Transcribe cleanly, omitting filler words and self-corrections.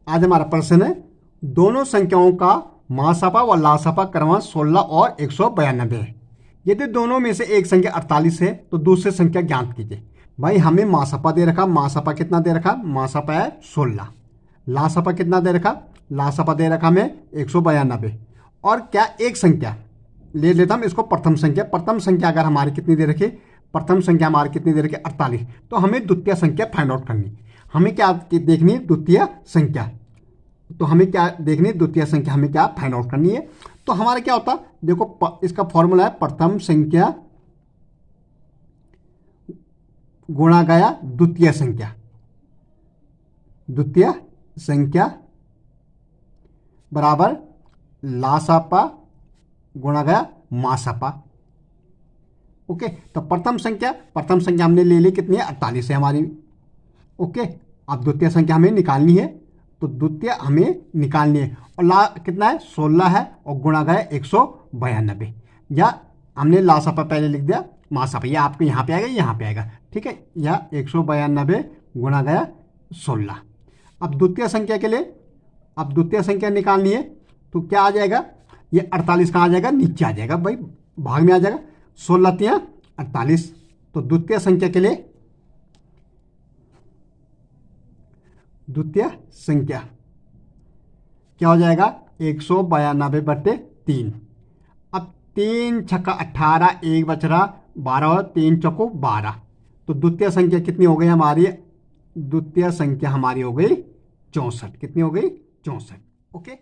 आज हमारा प्रश्न है दोनों संख्याओं का महासपा व लासपा क्रमशः 16 और 192 है। यदि दोनों में से एक संख्या 48 है तो दूसरी संख्या ज्ञात कीजिए। भाई हमें महासपा दे रखा, महासपा कितना दे रखा, महासपा है 16। लासपा कितना दे रखा, लासपा दे रखा हमें 192। और क्या एक संख्या ले लेता हम इसको प्रथम संख्या। प्रथम संख्या अगर हमारी कितनी दे रखी, प्रथम संख्या हमारी कितनी दे रखी 48, तो हमें द्वितीय संख्या फाइंड आउट करनी। हमें क्या देखनी, द्वितीय संख्या। तो हमें क्या देखनी, द्वितीय संख्या हमें क्या फाइंड आउट करनी है। तो हमारा क्या होता, देखो इसका फॉर्मूला है प्रथम संख्या गुणा गया द्वितीय संख्या, द्वितीय संख्या बराबर लासपा गुणा गया मासपा। ओके, तो प्रथम संख्या हमने ले ली कितनी है, 48 है हमारी। ओके, अब द्वितीय संख्या हमें निकालनी है, तो द्वितीय हमें निकालनी है और ला कितना है 16 है और गुणा गया 192। या हमने लासपा पहले लिख दिया, मासपा या आपको यहाँ पे आएगा, यहाँ पे आएगा, ठीक है। या 192 गुणा गया 16। अब द्वितीय संख्या के लिए, अब द्वितीय संख्या निकालनी है तो क्या आ जाएगा, ये 48 कहाँ आ जाएगा, नीचे आ जाएगा भाई, भाग में आ जाएगा। 16 तिया 48। तो द्वितीय संख्या के लिए, द्वितीय संख्या क्या हो जाएगा 192/3। अब 3 छक्का 18, 1 बच रहा 12 और 3 चौको 12। तो द्वितीय संख्या कितनी हो गई हमारी, द्वितीय संख्या हमारी हो गई 64। कितनी हो गई, 64। ओके।